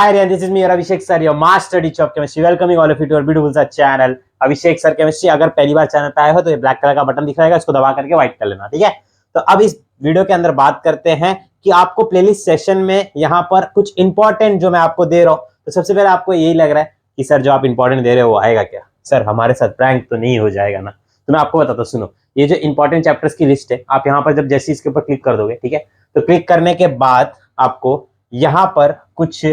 Hi everyone, this is me, Abhishek sir, your master teacher of chemistry. Welcoming all of you to our beautiful sir channel, Abhishek sir chemistry. अगर पहली बार channel पे आए हो तो ये black colour का button दिख रहेगा, इसको दबा करके व्हाइट कर लेना, ठीक है। तो अब इस वीडियो के अंदर बात करते हैं कि आपको प्लेलिस्ट सेशन में यहाँ पर कुछ इंपॉर्टेंट जो मैं आपको दे रहा हूँ, तो सबसे पहले आपको यही लग रहा है कि सर जो आप इंपॉर्टेंट दे रहे हो वो आएगा क्या, सर हमारे साथ प्रैंक तो नहीं हो जाएगा ना। तो मैं आपको बताता हूँ, सुनो, ये जो इंपॉर्टेंट चैप्टर्स की लिस्ट है, आप यहाँ पर जब जैसे इसके ऊपर क्लिक कर दोगे, ठीक है, तो क्लिक करने के बाद आपको यहाँ पर कुछ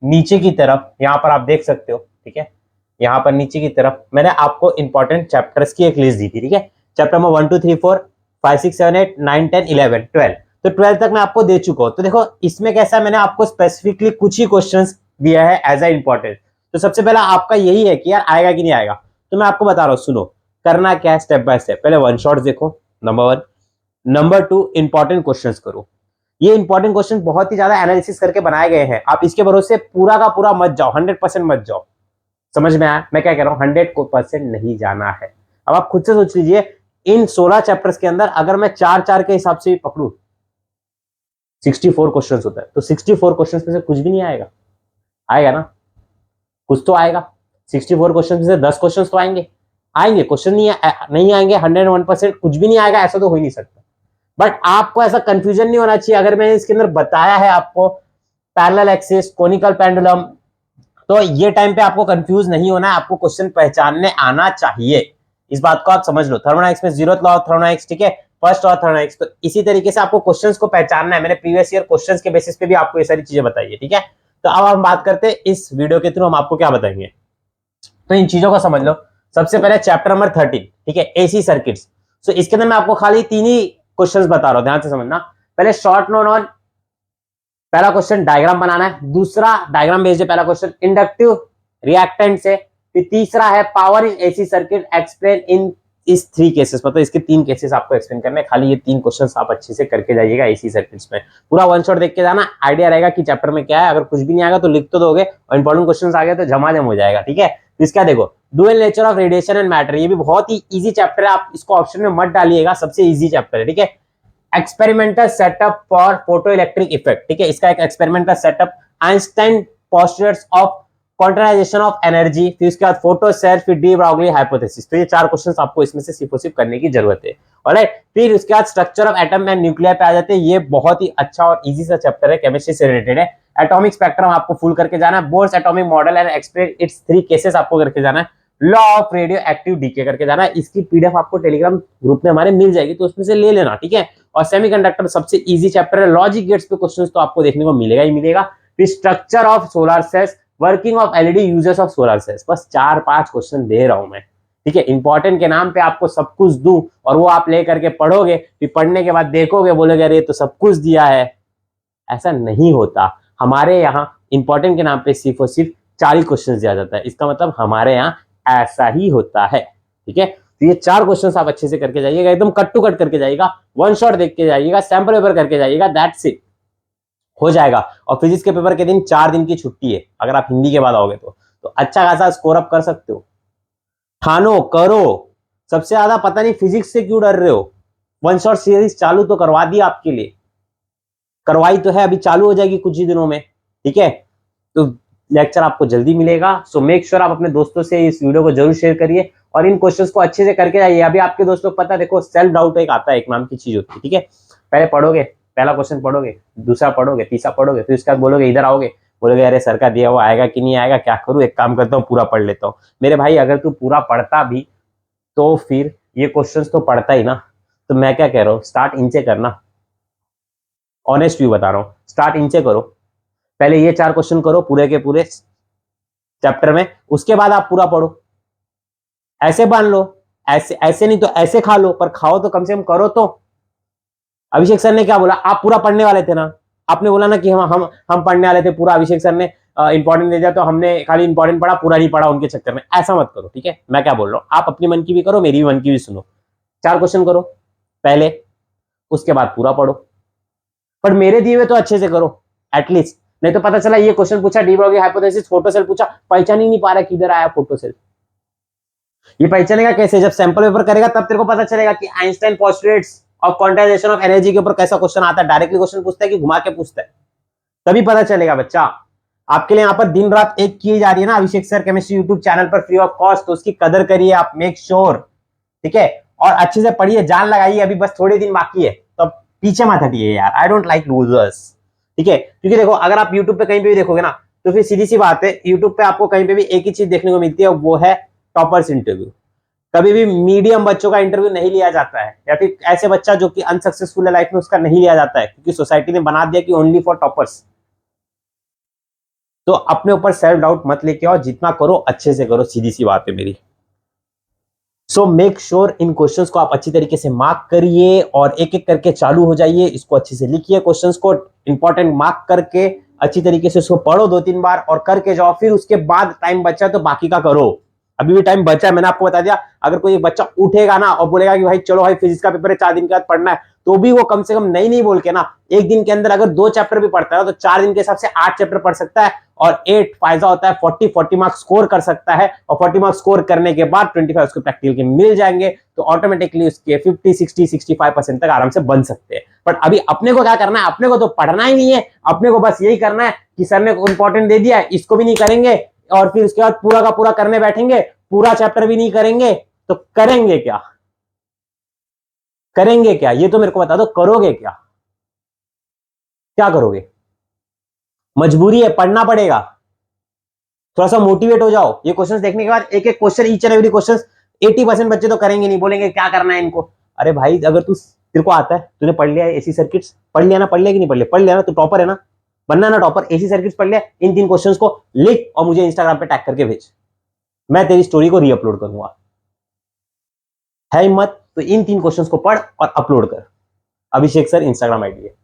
नीचे की तरफ यहाँ पर आप देख सकते हो, ठीक है, यहाँ पर नीचे की तरफ मैंने आपको इंपॉर्टेंट चैप्टर्स की एक लिस्ट दी थी, ठीक है। चैप्टर नंबर 1 2 3 4 5 6 7 8 9 10 11 12, तो 12 तक मैं आपको दे चुका हूं। तो देखो इसमें कैसा, मैंने आपको स्पेसिफिकली कुछ ही क्वेश्चंस दिया है एज अ इंपॉर्टेंट। तो सबसे पहला आपका यही है कि यार आएगा कि नहीं आएगा, तो मैं आपको बता रहा हूं, सुनो करना क्या है स्टेप बाय स्टेप। पहले वन शॉट देखो, नंबर 1। नंबर 2, इंपॉर्टेंट क्वेश्चंस करो। ये इंपॉर्टेंट क्वेश्चन बहुत ही ज्यादा एनालिसिस करके बनाए गए हैं, आप इसके भरोसे पूरा का पूरा मत जाओ, 100% मत जाओ। समझ में आया मैं क्या कह रहा हूं, 100% नहीं जाना है। अब आप खुद से सोच लीजिए, इन 16 चैप्टर्स के अंदर अगर मैं 4-4 के हिसाब से पकड़ू, 64 क्वेश्चंस होता है, तो 64 क्वेश्चंस में से कुछ भी नहीं आएगा, आएगा ना, कुछ तो आएगा। 64 क्वेश्चन में से 10 क्वेश्चन तो आएंगे, आएंगे, क्वेश्चन नहीं आएंगे 101%, कुछ भी नहीं आएगा, ऐसा तो हो ही नहीं सकता। बट आपको ऐसा कंफ्यूजन नहीं होना चाहिए, अगर मैंने इसके अंदर बताया है आपको पैरेलल एक्सिस, कोनिकल पेंडुलम, तो ये टाइम पे आपको कंफ्यूज नहीं होना है, आपको क्वेश्चन पहचानने आना चाहिए। इस बात को आप समझ लो। थर्मोडायनेमिक्स में जीरोथ लॉ ऑफ थर्मोडायनेमिक्स, ठीक है, फर्स्ट लॉ ऑफ थर्मोडायनेमिक्स, तो इसी तरीके से आपको क्वेश्चंस को पहचानना है। मैंने प्रीवियस ईयर क्वेश्चंस के बेसिस पे भी आपको ये सारी चीजें बताई है, ठीक है। तो अब हम बात करते हैं इस वीडियो के थ्रू हम आपको क्या बताएंगे, तो इन चीजों को समझ लो। सबसे पहले चैप्टर नंबर 13, ठीक है, एसी सर्किट्स। सो इसके अंदर मैं आपको खाली 3 ही क्वेश्चंस बता रहा हूं, ध्यान से समझना। पहले शॉर्ट नोट ऑन, पहला क्वेश्चन डायग्राम बनाना है, दूसरा डायग्राम बेस्ड है पहला क्वेश्चन, इंडक्टिव रिएक्टेंट से, फिर तीसरा है power in AC circuit explain in इस 3 केसेस, मतलब इसके 3 केसेस आपको एक्सप्लेन करने हैं। खाली ये 3 क्वेश्चंस आप अच्छे से करके जाइएगा एसी सर्किट्स में, पूरा वन शॉट देख के जाना, आइडिया रहेगा कि चैप्टर में क्या है। अगर कुछ भी नहीं आएगा तो लिख तो दोगे, और इंपॉर्टेंट क्वेश्चंस आ गए तो झमाझम हो जाएगा, ठीक है। तो इसका देखो, dual nature of radiation and matter, ये भी बहुत ही इजी चैप्टर है, आप इसको ऑप्शन में मत डालिएगा, सबसे इजी चैप्टर है, ठीक है। Experimental setup for photo electric effect, ठीक है, इसका एक experimental setup, Einstein postulates of quantization of energy, फिर उसके बाद फोटो सेल, फिर डी ब्रॉगली हाइपोथेसिस। तो ये 4 क्वेश्चंस आपको इसमें से सिर्फ करने की जरूरत है, ऑलराइट। फिर उसके बाद structure of atom and nuclear पे आ जाते हैं। ये बहुत ही अच्छा और इजी सा चैप्टर है, केमिस्ट्री से रिलेटेड है। एटॉमिक स्पेक्ट्रम आपको फुल करके जाना है, Bohr's atomic model and explain its 3 cases आपको करके जाना है, law of radioactive decay करके जाना है। इसकी पीडीएफ आपको टेलीग्राम ग्रुप में हमारे मिल जाएगी, तो उसमें से ले लेना, ठीक है। और सेमीकंडक्टर सबसे इजी चैप्टर है, लॉजिक गेट्स पे क्वेश्चंस तो आपको देखने को मिलेगा ही मिलेगा। फिर structure of solar cells, working of LED, uses of solar cells, बस 4-5 क्वेश्चन दे रहा हूं मैं, ठीक है। इंपॉर्टेंट के नाम पे आपको सब कुछ दूं और वो आप लेकर के पढ़ोगे, फिर पढ़ने के बाद देखोगे, बोलोगे अरे तो सब कुछ दिया है, ऐसा नहीं होता। हमारे यहाँ इंपॉर्टेंट के नाम पे सिर्फ और सिर्फ 40 क्वेश्चन दिया जाता है, इसका मतलब हमारे यहाँ ऐसा ही होता है, ठीक है। तो ये 4 क्वेश्चंस आप अच्छे से करके जाइएगा, एकदम कट टू कट करके जाइएगा, वन शॉट देख के जाइएगा, सैंपल पेपर करके जाइएगा, दैट्स इट, हो जाएगा। और फिजिक्स के पेपर के दिन 4 दिन की छुट्टी है, अगर आप हिंदी के बाद आओगे तो अच्छा खासा स्कोर अप कर सकते हो। ठानो करो, सबसे ज्यादा पता नहीं फिजिक्स से क्यों डर रहे हो, वन शॉट सीरीज चालू तो करवा दी आपके लिए, करवाई तो है, अभी चालू हो जाएगी कुछ ही दिनों में, ठीक है। तो लेक्चर आपको जल्दी मिलेगा, सो मेक श्योर आप अपने दोस्तों से इस वीडियो को जरूर शेयर करिए और इन क्वेश्चंस को अच्छे से करके जाइए। अभी आपके दोस्तों को पता है, देखो सेल्फ डाउट एक आता है, एक नाम की चीज होती है, ठीक है। पहले पढ़ोगे, पहला क्वेश्चन पढ़ोगे, दूसरा पढ़ोगे, तीसरा पढ़ोगे, फिर उसके बाद बोलोगे, इधर आओगे, बोलोगे अरे सर का दिया हुआ आएगा कि नहीं आएगा, क्या करूं, एक काम करता हूं पूरा पढ़ लेता हूं। मेरे भाई अगर तू पूरा पढ़ता भी तो फिर ये क्वेश्चंस तो पढ़ता ही ना। तो मैं क्या कह रहा हूं, स्टार्ट इनसे करना, ऑनेस्ट व्यू बता रहा हूं, स्टार्ट इनसे करो। पहले ये 4 क्वेश्चन करो पूरे के पूरे चैप्टर में, उसके बाद आप पूरा पढ़ो। ऐसे बांध लो, ऐसे नहीं तो ऐसे खा लो, पर खाओ तो कम से कम करो तो। अभिषेक सर ने क्या बोला, आप पूरा पढ़ने वाले थे ना, आपने बोला ना कि हम पढ़ने वाले थे पूरा, अभिषेक सर ने इंपॉर्टेंट दे दिया तो हमने खाली इंपॉर्टेंट पढ़ा, पूरा नहीं पढ़ा उनके चक्कर में, ऐसा मत करो, ठीक है। मैं क्या बोल रहा हूं, आप अपनी मन की भी करो, मेरी मन की भी सुनो। 4 क्वेश्चन करो पहले, उसके बाद पूरा पढ़ो, पर मेरे दिए हुए तो अच्छे से करो एटलीस्ट, नहीं तो पता चला ये क्वेश्चन पूछा de Broglie hypothesis, photo cell पूछा, पहचान ही नहीं पा रहा किधर आया फोटो सेल। ये पहचानेगा कैसे, जब सैंपल पेपर करेगा तब तेरे को पता चलेगा कि Einstein postulates of quantization of energy के ऊपर कैसा क्वेश्चन आता है, डायरेक्टली क्वेश्चन पूछता है कि घुमा के पूछता है, तभी पता चलेगा बच्चा। आपके लिए यहाँ पर दिन रात एक की जा रही है ना अभिषेक सर केमिस्ट्री यूट्यूब चैनल पर फ्री ऑफ कॉस्ट, तो उसकी कदर करिए आप, मेक श्योर, ठीक है। और अच्छे से पढ़िए, जान लगाइए, अभी बस थोड़े दिन बाकी है, तो पीछे मत हटिए यार, आई डोंट लाइक लूजर्स, ठीक है। क्योंकि देखो अगर आप यूट्यूब पे कहीं पे भी देखोगे ना, तो फिर सीधी सी बात है, यूट्यूब पे आपको कहीं पे भी एक ही चीज देखने को मिलती है, वो है टॉपर्स इंटरव्यू। कभी भी मीडियम बच्चों का इंटरव्यू नहीं लिया जाता है, या फिर ऐसे बच्चा जो कि अनसक्सेसफुल है लाइफ में, उसका नहीं लिया जाता है, क्योंकि सोसाइटी ने बना दिया कि ओनली फॉर टॉपर्स। तो अपने ऊपर सेल्फ डाउट मत लेके आओ, जितना करो अच्छे से करो, सीधी सी बात है मेरी। So make sure in questions को आप अच्छी तरीके से मार्क करिए, और एक एक करके चालू हो जाइए, इसको अच्छे से लिखिए, क्वेश्चंस को इंपॉर्टेंट मार्क करके अच्छी तरीके से उसको पढ़ो 2-3 बार और करके जाओ। फिर उसके बाद टाइम बचा तो बाकी का करो, अभी भी टाइम बचा है, मैंने आपको बता दिया। अगर कोई बच्चा उठेगा ना और बोलेगा कि भाई चलो भाई फिजिक्स का पेपर है 4 दिन के बाद पढ़ना है, तो भी वो कम से कम नहीं बोल के ना, एक दिन के अंदर अगर 2 चैप्टर भी पढ़ता है तो 4 दिन के हिसाब से 8 चैप्टर पढ़ सकता है, और 8 फायदा होता है 40 मार्क्स स्कोर कर सकता है, और 40 मार्क्स स्कोर करने के बाद 25 उसको प्रैक्टिकल के मिल जाएंगे, तो ऑटोमेटिकली उसके 50, 60, 65% तक आराम से बन सकते हैं। बट अभी अपने को क्या करना है, अपने को तो पढ़ना ही नहीं है, अपने को बस यही करना है कि सर ने इंपॉर्टेंट दे दिया, इसको भी नहीं करेंगे, और फिर उसके बाद पूरा का पूरा करने बैठेंगे, पूरा चैप्टर भी नहीं करेंगे, तो करेंगे क्या? करेंगे क्या ये तो मेरे को बता दो, करोगे क्या? क्या करोगे? मजबूरी है, पढ़ना पड़ेगा, थोड़ा सा मोटिवेट हो जाओ। ये क्वेश्चंस देखने के बाद एक एक question, each and every question 80% बच्चे तो करेंगे नहीं, बोलेंगे क्या करना है इनको। अरे भाई अगर तू, तेरे को आता है, तूने पढ़ लिया है एसी सर्किट्स, पढ़ लिया ना, पढ़ लिया कि नहीं पढ़ लिया, पढ़ लिया ना, तू टॉपर है ना, बनना ना टॉपर, एसी सर्किट्स पढ़ लिया, इन 3 क्वेश्चंस को लिख और मुझे इंस्टाग्राम पे टैग करके भेज, मैं तेरी स्टोरी को रीअपलोड करूंगा। है हिम्मत तो इन 3 क्वेश्चंस को पढ़ और अपलोड कर, अभिषेक सर इंस्टाग्राम आईडी है।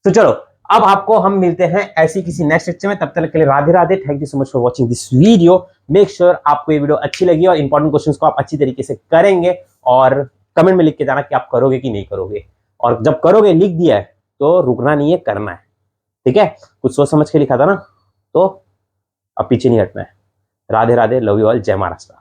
तो चलो अब आपको हम मिलते हैं ऐसी किसी नेक्स्ट लेक्चर में, तब तक के लिए Radhe Radhe, thank you so much for watching this video. Make sure आपको ये वीडियो अच्छी लगी और इंपॉर्टेंट क्वेश्चंस को आप अच्छी तरीके से करेंगे, और कमेंट में लिख के जाना कि आप करोगे कि नहीं करोगे, और जब करोगे लिख दिया है तो रुकना नहीं है, करना है, ठीक है। कुछ सोच समझ के लिखा था ना, तो अब पीछे नहीं हटना है। Radhe Radhe, love you all, जय महाराष्ट्र।